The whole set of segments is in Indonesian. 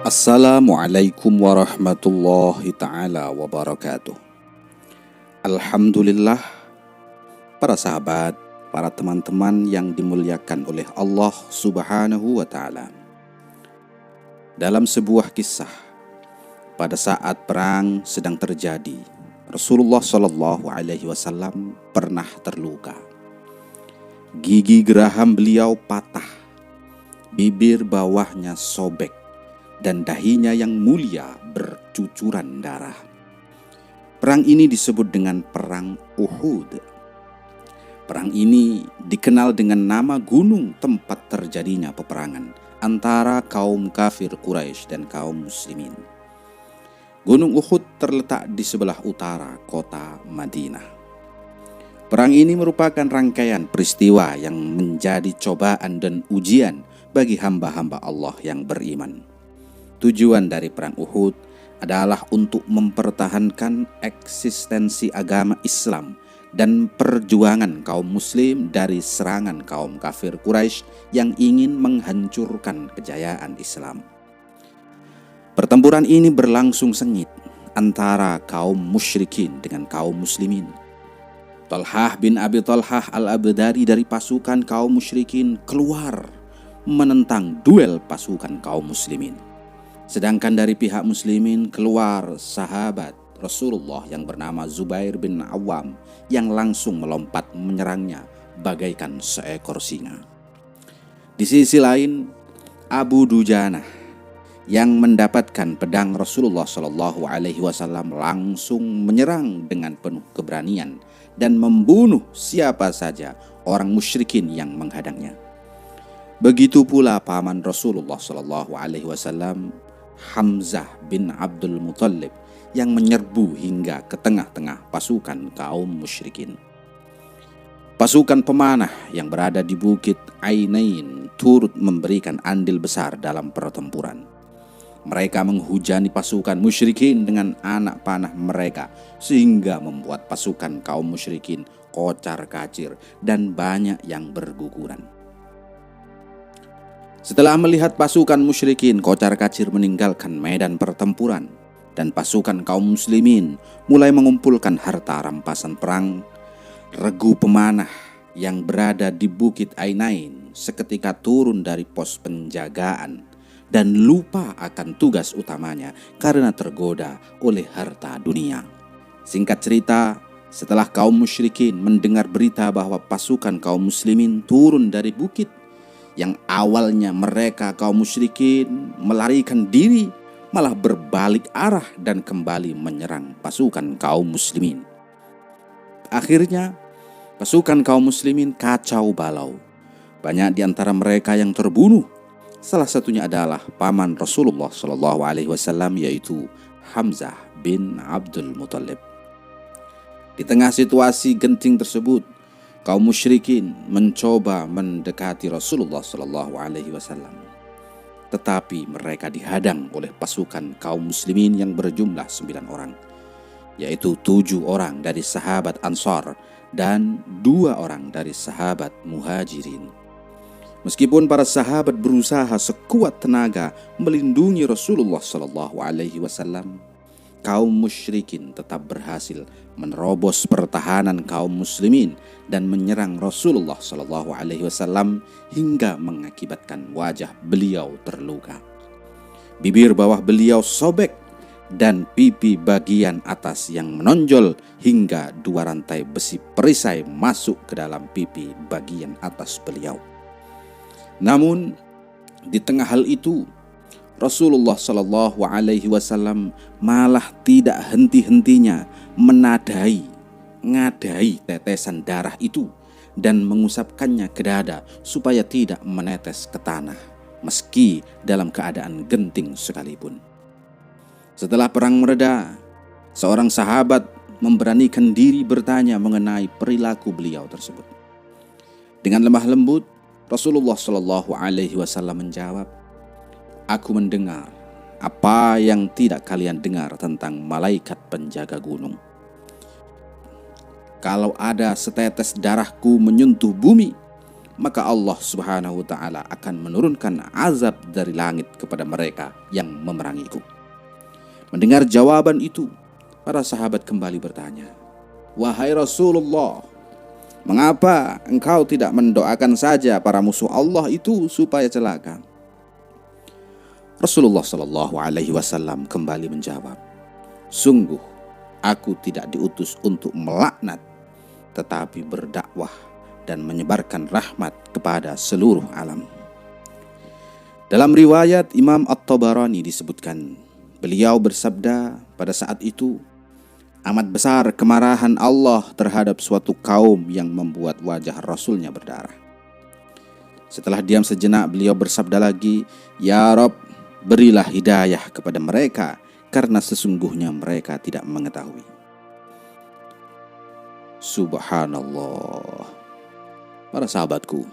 Assalamualaikum warahmatullahi ta'ala wabarakatuh. Alhamdulillah, para sahabat, para teman-teman yang dimuliakan oleh Allah subhanahu wa ta'ala. Dalam sebuah kisah, pada saat perang sedang terjadi, Rasulullah SAW pernah terluka. Gigi geraham beliau patah, bibir bawahnya sobek, dan dahinya yang mulia bercucuran darah. Perang ini disebut dengan Perang Uhud. Perang ini dikenal dengan nama gunung tempat terjadinya peperangan antara kaum kafir Quraisy dan kaum muslimin. Gunung Uhud terletak di sebelah utara kota Madinah. Perang ini merupakan rangkaian peristiwa yang menjadi cobaan dan ujian bagi hamba-hamba Allah yang beriman. Tujuan dari Perang Uhud adalah untuk mempertahankan eksistensi agama Islam dan perjuangan kaum muslim dari serangan kaum kafir Quraisy yang ingin menghancurkan kejayaan Islam. Pertempuran ini berlangsung sengit antara kaum musyrikin dengan kaum muslimin. Thalhah bin Abi Thalhah al-Abdari dari pasukan kaum musyrikin keluar menentang duel pasukan kaum muslimin. Sedangkan dari pihak muslimin keluar sahabat Rasulullah yang bernama Zubair bin Awam yang langsung melompat menyerangnya bagaikan seekor singa. Di sisi lain, Abu Dujanah yang mendapatkan pedang Rasulullah SAW langsung menyerang dengan penuh keberanian dan membunuh siapa saja orang musyrikin yang menghadangnya. Begitu pula paman Rasulullah SAW, Hamzah bin Abdul Muthalib yang menyerbu hingga ke tengah-tengah pasukan kaum musyrikin. Pasukan pemanah yang berada di Bukit Ainain turut memberikan andil besar dalam pertempuran. Mereka menghujani pasukan musyrikin dengan anak panah mereka sehingga membuat pasukan kaum musyrikin kocar-kacir dan banyak yang berguguran. Setelah melihat pasukan musyrikin kocar-kacir meninggalkan medan pertempuran dan pasukan kaum muslimin mulai mengumpulkan harta rampasan perang, regu pemanah yang berada di Bukit Ainain seketika turun dari pos penjagaan dan lupa akan tugas utamanya karena tergoda oleh harta dunia. Singkat cerita, setelah kaum musyrikin mendengar berita bahwa pasukan kaum muslimin turun dari bukit, yang awalnya mereka kaum musyrikin melarikan diri, malah berbalik arah dan kembali menyerang pasukan kaum muslimin. Akhirnya pasukan kaum muslimin kacau balau. Banyak di antara mereka yang terbunuh. Salah satunya adalah paman Rasulullah SAW, yaitu Hamzah bin Abdul Muthalib. Di tengah situasi genting tersebut, kaum musyrikin mencoba mendekati Rasulullah SAW, tetapi mereka dihadang oleh pasukan kaum muslimin yang berjumlah 9 orang, yaitu 7 orang dari sahabat Ansar dan 2 orang dari sahabat Muhajirin. Meskipun para sahabat berusaha sekuat tenaga melindungi Rasulullah SAW, kaum musyrikin tetap berhasil menerobos pertahanan kaum muslimin dan menyerang Rasulullah SAW hingga mengakibatkan wajah beliau terluka. Bibir bawah beliau sobek dan pipi bagian atas yang menonjol hingga 2 rantai besi perisai masuk ke dalam pipi bagian atas beliau. Namun di tengah hal itu, Rasulullah SAW malah tidak henti-hentinya ngadai tetesan darah itu dan mengusapkannya ke dada supaya tidak menetes ke tanah meski dalam keadaan genting sekalipun. Setelah perang mereda, seorang sahabat memberanikan diri bertanya mengenai perilaku beliau tersebut. Dengan lemah lembut, Rasulullah SAW menjawab, "Aku mendengar apa yang tidak kalian dengar tentang malaikat penjaga gunung. Kalau ada setetes darahku menyentuh bumi, maka Allah Subhanahu wa ta'ala akan menurunkan azab dari langit kepada mereka yang memerangiku. Mendengar jawaban itu, para sahabat kembali bertanya, "Wahai Rasulullah, mengapa engkau tidak mendoakan saja para musuh Allah itu supaya celaka?" Rasulullah Shallallahu Alaihi Wasallam kembali menjawab, "Sungguh, aku tidak diutus untuk melaknat, tetapi berdakwah dan menyebarkan rahmat kepada seluruh alam." Dalam riwayat Imam At-Tabarani disebutkan, beliau bersabda pada saat itu, "Amat besar kemarahan Allah terhadap suatu kaum yang membuat wajah Rasulnya berdarah." Setelah diam sejenak, beliau bersabda lagi, "Ya Rabb, berilah hidayah kepada mereka, karena sesungguhnya mereka tidak mengetahui." Subhanallah. Para sahabatku,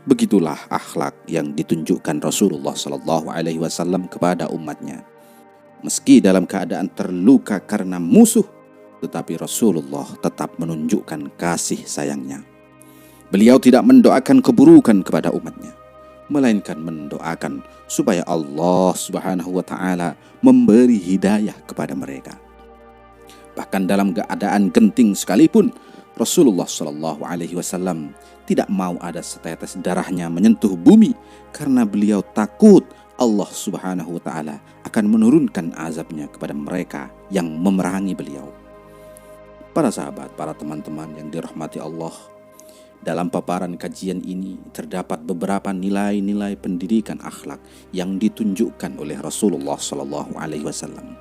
begitulah akhlak yang ditunjukkan Rasulullah Sallallahu Alaihi Wasallam kepada umatnya. Meski dalam keadaan terluka karena musuh, tetapi Rasulullah tetap menunjukkan kasih sayangnya. Beliau tidak mendoakan keburukan kepada umatnya, melainkan mendoakan supaya Allah Subhanahu wa ta'ala memberi hidayah kepada mereka. Bahkan dalam keadaan genting sekalipun, Rasulullah Shallallahu Alaihi Wasallam tidak mau ada setetes darahnya menyentuh bumi, karena beliau takut Allah Subhanahu wa ta'ala akan menurunkan azabnya kepada mereka yang memerangi beliau. Para sahabat, para teman-teman yang dirahmati Allah, dalam paparan kajian ini terdapat beberapa nilai-nilai pendidikan akhlak yang ditunjukkan oleh Rasulullah Shallallahu Alaihi Wasallam.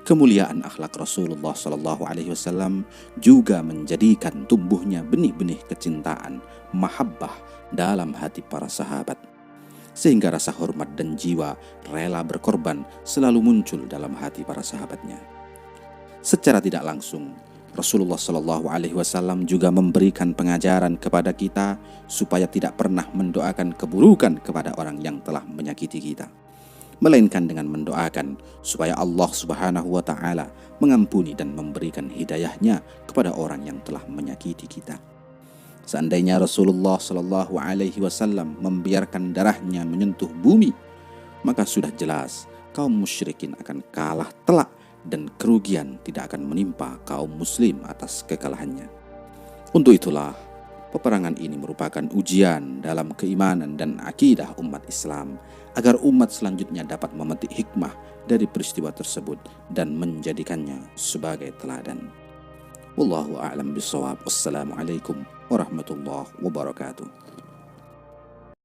Kemuliaan akhlak Rasulullah Shallallahu Alaihi Wasallam juga menjadikan tumbuhnya benih-benih kecintaan, mahabbah dalam hati para sahabat, sehingga rasa hormat dan jiwa rela berkorban selalu muncul dalam hati para sahabatnya. Secara tidak langsung, Rasulullah Shallallahu Alaihi Wasallam juga memberikan pengajaran kepada kita supaya tidak pernah mendoakan keburukan kepada orang yang telah menyakiti kita, melainkan dengan mendoakan supaya Allah Subhanahu wa ta'ala mengampuni dan memberikan hidayahnya kepada orang yang telah menyakiti kita. Seandainya Rasulullah Sallallahu Alaihi Wasallam membiarkan darahnya menyentuh bumi, maka sudah jelas kaum musyrikin akan kalah telak dan kerugian tidak akan menimpa kaum muslim atas kekalahannya. Untuk itulah, peperangan ini merupakan ujian dalam keimanan dan akidah umat Islam, agar umat selanjutnya dapat memetik hikmah dari peristiwa tersebut dan menjadikannya sebagai teladan. Wallahu a'lam bishawab. Wassalamualaikum warahmatullahi wabarakatuh.